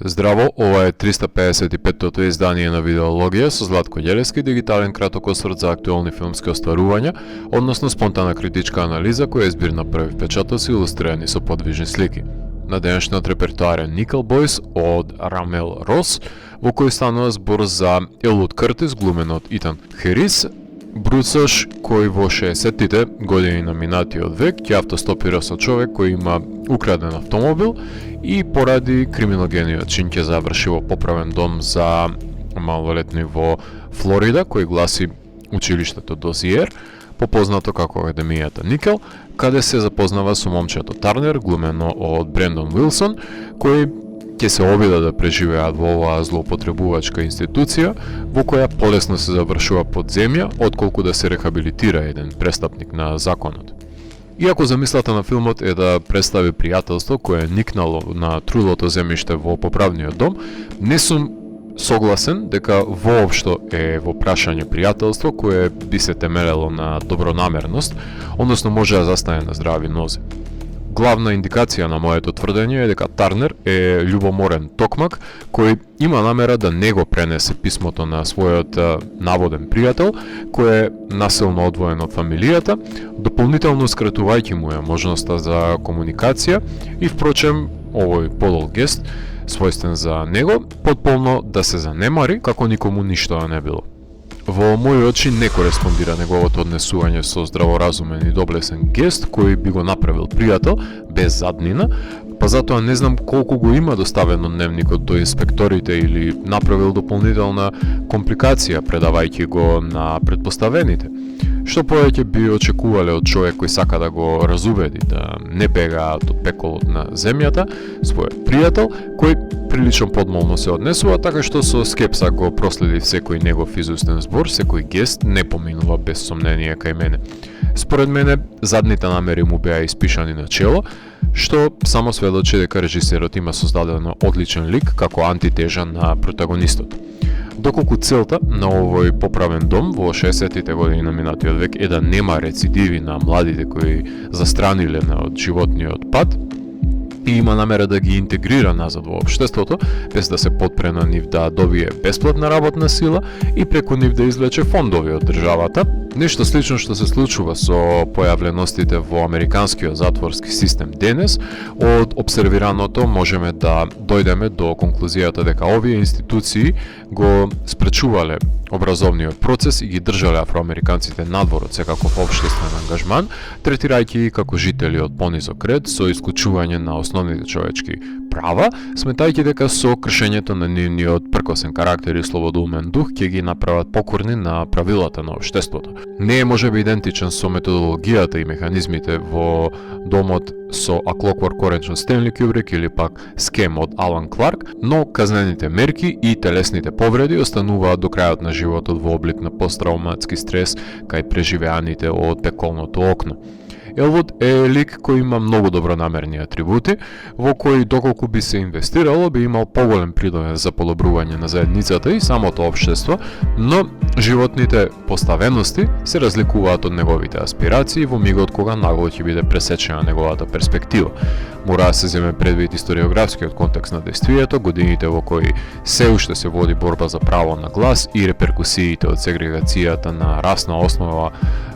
Здраво, ова е 355-тото издание на Видеологија со Златко Ѓелевски, дигитален краток осврт за актуелни филмски остварувања, односно спонтана критичка анализа која е збир на први впечатоци илустрирани со подвижни слики. На денешниот репертоар е Nickel Boys од Рамел Рос, во кој станува збор за Елуд Къртис, глумен од Итан Херис, бруцаш кој во 60-тите години на минатиот век ќе автостопира со човек кој има украден автомобил и поради криминогениот чин ќе заврши во поправен дом за малолетни во Флорида, кој гласи училиштето Дозиер, попознато како Академијата Никел, каде се запознава со момчето Тарнер, глумено од Брендон Уилсон, кој ќе се обида да преживеат во оваа злоупотребувачка институција, во која полесно се завршува под земја, отколку да се рехабилитира еден престапник на законот. Иако замислата на филмот е да представи пријателство кое е никнало на трулото земјиште во поправниот дом, не сум согласен дека воопшто е во прашање пријателство кое би се темелело на добронамерност, односно може да застане на здрави нозе. Главна индикација на моето тврдење е дека Тарнер е љубоморен токмак кој има намера да не го пренесе писмото на својот наводен пријател, кој е насилно одвоен од фамилијата, дополнително скратувајќи му ја можноста за комуникација и впрочем овој подол гест, својствен за него, потполно да се занемари како никому ништо да не било. Во мои очи не кореспондира неговото однесување со здраворазумен и доблесен гест кој би го направил пријател без заднина, па затоа не знам колку го има доставено дневникот до инспекторите или направил дополнителна компликација предавајќи го на предпоставените. Што повеќе би очекувале од човек кој сака да го разубеди да не бегаат од пеколот на земјата, својот пријател, кој прилично подмолно се однесува, така што со скепса го проследи секој негов изустен збор, секој гест не поминува без сомнение кај мене. Според мене, задните намери му беа испишани на чело, што само сведочи дека режисерот има создадено одличен лик како антитежа на протагонистот. Доколку целта на овој поправен дом во 60-тите години на минатиот век е да нема рецидиви на младите кои застраниле од животниот пат и има намера да ги интегрира назад во општеството, без да се подпре на нив да добие бесплатна работна сила и преку нив да извлече фондови од државата, нешто слично што се случува со појавленостите во американскиот затворски систем денес, од обсервираното можеме да дојдеме до конклузијата дека овие институции го спречувале образовниот процес и ги држале афроамериканците надвор од секаков општествен ангажман, третирајќи ги како жители од понизок ред со исклучување на основните човечки права, сметајќи дека со кршењето на нивниот пркосен карактер и слободумен дух ќе ги направат покорни на правилата на општеството. Не е можеби идентичен со методологијата и механизмите во домот со A Clockwork Orange од Стенли Кјубрик или пак Скем од Алан Кларк, но казнените мерки и телесните повреди остануваат до крајот на животот во облик на посттравматски стрес кај преживеаните од пеколното окно. Елвуд е лик кој има многу добронамерни атрибути, во кои доколку би се инвестирало би имал поголем придонес за подобрување на заедницата и самото општество, но животните поставености се разликуваат од неговите аспирации во мигот кога нагло ќе биде пресечена неговата перспектива. Мора да се земе предвид историографскиот контекст на действието, годините во кои се уште се води борба за право на глас и реперкусиите од сегрегацијата на расна основа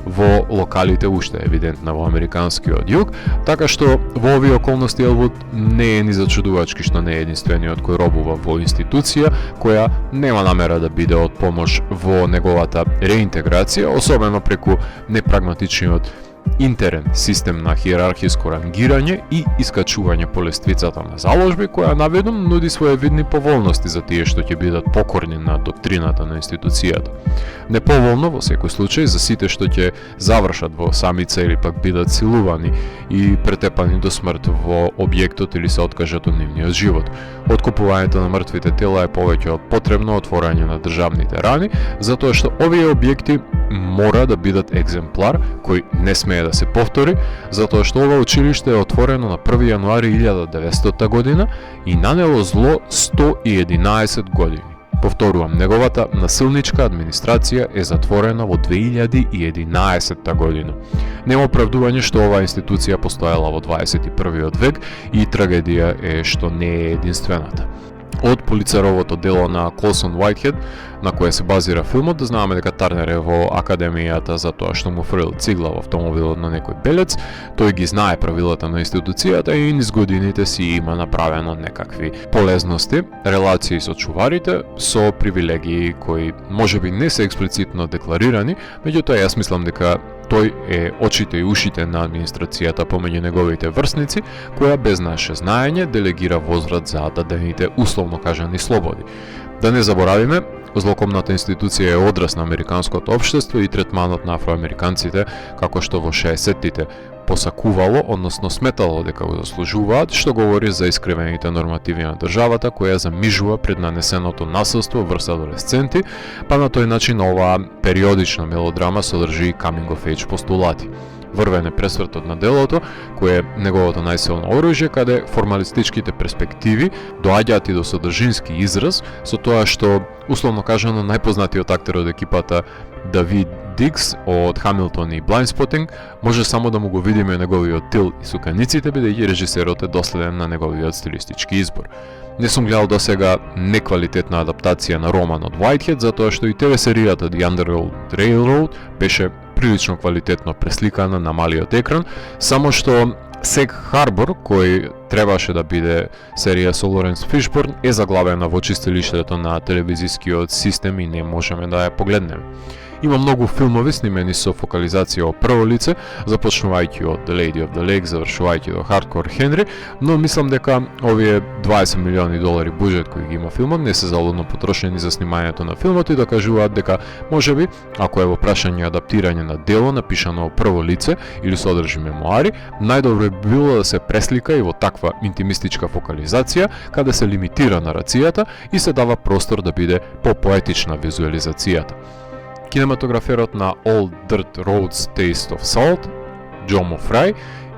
во локалите уште евидентна во американскиот југ, така што во овие околности Елвуд не е ни зачудувачки што не е единствениот кој робува во институција која нема намера да биде од помош во неговата реинтеграција, особено преку непрагматичниот интерен систем на хиерархиско рангирање и искачување по лествицата на заложби, која наведум нуди своевидни поволности за тие што ќе бидат покорни на доктрината на институцијата. Неповолно во секој случај за сите што ќе завршат во самица или пак бидат силувани и претепани до смрт во објектот или се откажат од нивниот живот. Откупувањето на мртвите тела е повеќе од потребно отворање на државните рани, затоа што овие објекти мора да бидат екземплар кој не смее да се повтори, затоа што ова училиште е отворено на 1 јануари 1900 година и нанело зло 111 години. Повторувам, неговата насилничка администрација е затворена во 2011 година. Нема оправдување што оваа институција постоела во 21 век и трагедија е што не е единствената. од полицаровото дело на Колсон Уајтхед, на кое се базира филмот, да знаеме дека Тарнер е во академијата за тоа што му фрлил цигла во автомобилот на некој белец. Тој ги знае правилата на институцијата и низ годините си има направено некакви полезности, релации со чуварите, со привилегии кои можеби не се експлицитно декларирани, меѓутоа јас мислам дека тој е очите и ушите на администрацијата помеѓу неговите врсници, која без наше знаење делегира возврат за дадените условно кажани слободи. Да не заборавиме, злокомната институција е одраз на американското општество и третманот на афроамериканците, како што во 60-тите посакувало, односно сметало дека го заслужуваат, што говори за искривените нормативи на државата, која замижува пред нанесеното насилство врз адолесценти, па на тој начин оваа периодична мелодрама содржи и coming of age постулати. Врвен е пресвртот на делото, кое е неговото најсилно оружје, каде формалистичките перспективи доаѓаат и до содржински израз, со тоа што, условно кажано, најпознатиот актер од екипата Давид Дикс од Хамилтон и Блајндспотинг може само да му го видиме неговиот тил и суканиците, бидејќи режисерот е доследен на неговиот стилистички избор. Не сум гледал досега неквалитетна адаптација на роман од Уајтхед, затоа што и ТВ серијата The Underworld Railroad беше прилично квалитетно пресликана на малиот екран, само што Сег Харбор, кој требаше да биде серија со Лоренс Фишборн, е заглавена во чистилиштето на телевизискиот систем и не можеме да ја погледнеме. Има многу филмови снимени со фокализација во прво лице, започнувајќи од The Lady of the Lake, завршувајќи до Hardcore Henry, но мислам дека овие 20 милиони долари буџет кои ги има филмот не се залудно потрошени за снимањето на филмот и докажуваат дека можеби, ако е во прашање адаптирање на дело напишано во прво лице или содржи мемуари, најдобро би било да се преслика и во таква интимистичка фокализација, каде се лимитира нарацијата и се дава простор да биде попоетична визуализацијата. Кинематограферот на All Dirt Roads Taste of Salt, Джомо Фрај,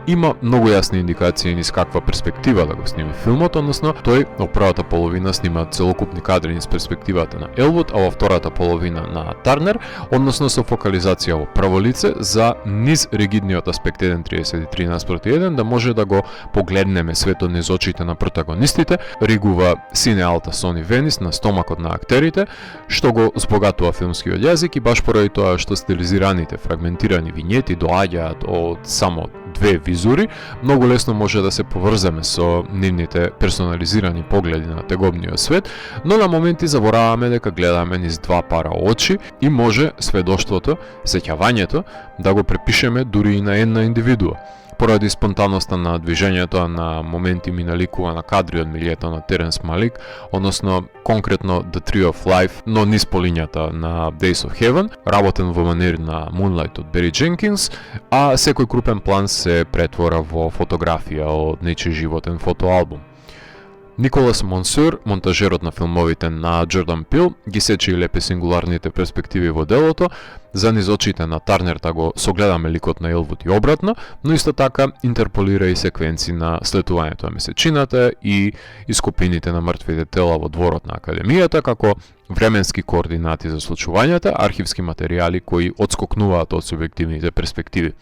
има многу јасни индикации низ каква перспектива да го сними филмот, односно тој во првата половина снима целокупни кадри низ перспективата на Елвуд, а во втората половина на Тарнер, односно со фокализација во прво лице за низ ригидниот аспект 1:33:1 да може да го погледнеме светот низ очите на протагонистите, ригува сине алта Сони Венис на стомакот на актерите, што го збогатува филмскиот јазик и баш поради тоа што стилизираните фрагментирани вињети доаѓаат од само две визури, многу лесно може да се поврземе со нивните персонализирани погледи на тегобниот свет, но на моменти забораваме дека гледаме низ два пара очи и може сведоштвото, сеќавањето, да го препишеме дури и на една индивидуа. Поради спонтанноста на движењето, на моменти ми наликува на кадри од милието на Теренс Малик, односно конкретно The Tree of Life, но низ по лињата на Days of Heaven, работен во манир на Moonlight од Бери Дженкинс, а секој крупен план се претвора во фотографија од нечи животен фотоалбум. Николас Монсур, монтажерот на филмовите на Джордан Пил, ги сече и лепи сингуларните перспективи во делото, за низ очите на Тарнер да го согледаме ликот на Елвуд и обратно, но исто така интерполира и секвенци на слетувањето на месечината и ископините на мртвите тела во дворот на академијата, како временски координати за случувањата, архивски материјали кои одскокнуваат од субјективните перспективи.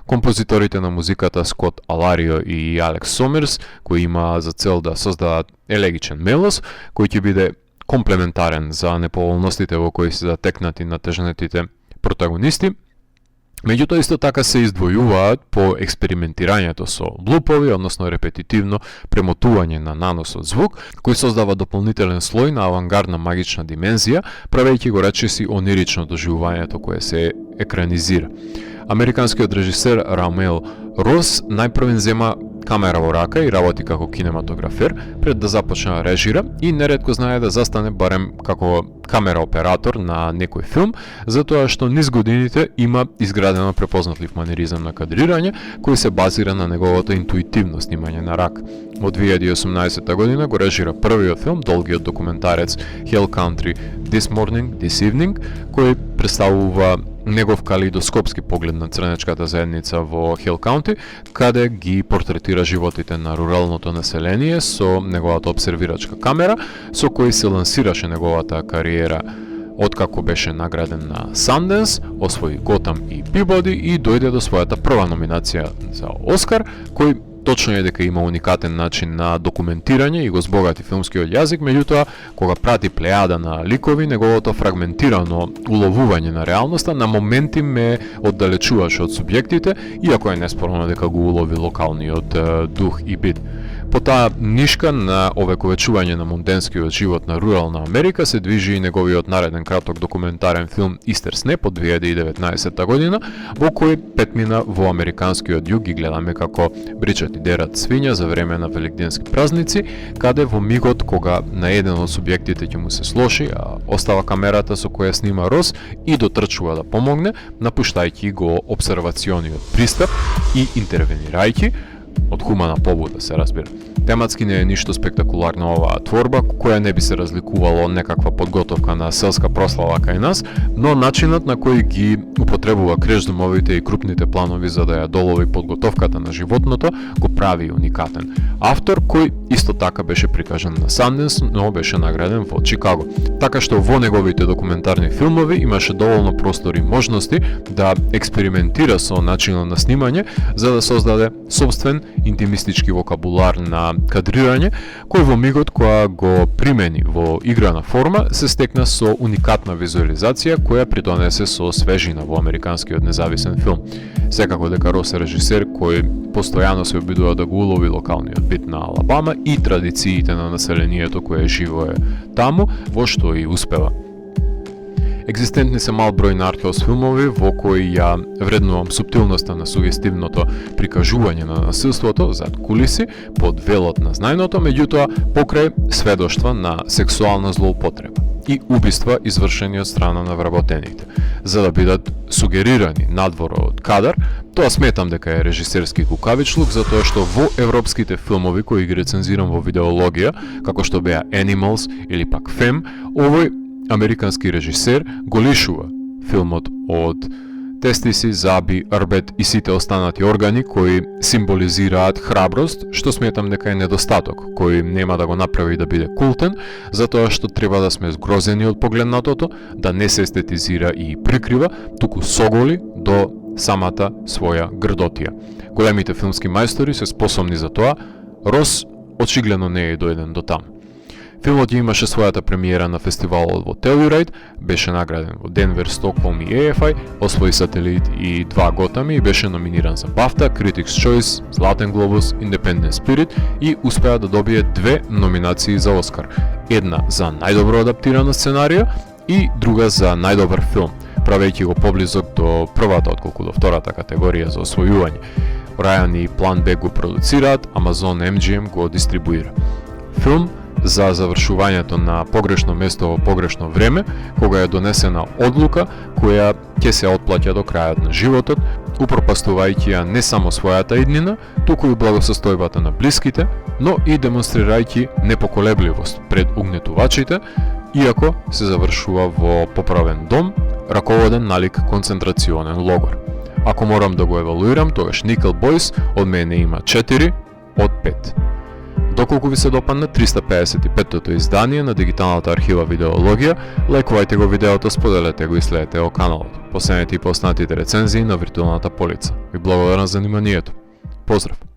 Композиторите на музиката Скот Аларио и Алекс Сомерс, кои има за цел да создадат елегичен мелос, кој ќе биде комплементарен за неповолностите во кои се затекнати натежнетите протагонисти, меѓутоа исто така се издвојуваат по експериментирањето со блупови, односно репетитивно премотување на наносот звук, кој создава дополнителен слој на авангардна магична димензија, правејќи го речиси онирично доживувањето кое се екранизира. Американскиот режисер Рамел Рос најпрвен зема камера во рака и работи како кинематографер пред да започне да режира и неретко знае да застане барем како камера оператор на некој филм, затоа што низ годините има изградено препознатлив манеризам на кадрирање кој се базира на неговото интуитивно снимање на рак. Од 2018 година го режира првиот филм, долгиот документарец Hell Country This Morning, This Evening, кој представува негов калейдоскопски поглед на црнечката заедница во Хел Каунти, каде ги портретира животите на руралното население со неговата обсервирачка камера, со кој се лансираше неговата кариера откако беше награден на Sundance, освои Готам и Пибоди и дојде до својата прва номинација за Оскар, кој точно е дека има уникатен начин на документирање и го збогати филмскиот јазик, меѓутоа, кога прати плејада на ликови, неговото фрагментирано уловување на реалноста на моменти ме оддалечуваше од субјектите, иако е неспорно дека го улови локалниот дух и бит. По таа нишка на овековечување на мунденскиот живот на рурална Америка се движи и неговиот нареден краток документарен филм Истер Снеп од 2019 година, во кој петмина во американскиот југ ги гледаме како бричат и дерат свиња за време на великденски празници, каде во мигот кога на еден од субјектите ќе му се слоши, а остава камерата со која снима Рос и дотрчува да помогне, напуштајќи го обсервациониот пристап и интервенирајќи, од хумана побуда се разбира. Тематски не е ништо спектакуларна оваа творба, која не би се разликувала од некаква подготовка на селска прослава кај нас, но начинот на кој ги употребува креждумовите и крупните планови за да ја долови подготовката на животното, го прави уникатен. Автор кој исто така беше прикажан на Санденс, но беше награден во Чикаго. Така што во неговите документарни филмови имаше доволно простор и можности да експериментира со начинот на снимање за да создаде собствен интимистички вокабулар на кадрирање, кој во мигот која го примени во играна форма се стекна со уникатна визуализација која придонесе со свежина во американскиот независен филм. Секако дека Рос е режисер кој постојано се обидува да го улови локалниот бит на Алабама и традициите на населението кое живее таму, во што и успева. Екзистентни се мал број на артхаус филмови во кои ја вреднувам суптилноста на сугестивното прикажување на насилството зад кулиси под велот на знајното, меѓутоа покрај сведоштва на сексуална злоупотреба и убиства извршени од страна на вработените. За да бидат сугерирани надвор од кадар, тоа сметам дека е режисерски кукавичлук, затоа што во европските филмови кои ги рецензирам во видеологија, како што беа Animals или пак Fem, овој американски режисер го лишува филмот од тестиси, заби, рбет и сите останати органи кои символизираат храброст, што сметам дека е недостаток, кој нема да го направи да биде култен, затоа што треба да сме згрозени од погледнатото, да не се естетизира и прикрива, туку соголи до самата своја грдотија. Големите филмски мајстори се способни за тоа, Рос очигледно не е дојден до таму. Филмот имаше својата премиера на фестивалот во Telluride, беше награден во Денвер, Стокхолм и AFI, освои Сателит и 2 Готами и беше номиниран за BAFTA, Critics' Choice, Златен глобус, Independent Spirit и успеа да добие 2 номинации за Оскар. Една за најдобро адаптирана сценарија и друга за најдобар филм, правејќи го поблизок до првата отколку до втората категорија за освојување. Ryan и Plan B го продуцираат, Amazon MGM го дистрибуира. Филм за завршувањето на погрешно место во погрешно време, кога е донесена одлука која ќе се отплаќа до крајот на животот, упропастувајќи ја не само својата иднина, туку и благосостојбата на блиските, но и демонстрирајќи непоколебливост пред угнетувачите, иако се завршува во поправен дом, раководен налик концентрационен логор. Ако морам да го евалуирам, тогаш Nickel Boys од мене има 4 од 5. Доколку ви се допадна 355-тото издание на дигиталната архива Видеологија, лајкувајте го видеото, споделете го и следете го каналот. Последете и по останатите рецензии на виртуелната полица. Ви благодарам за вниманието. Поздрав!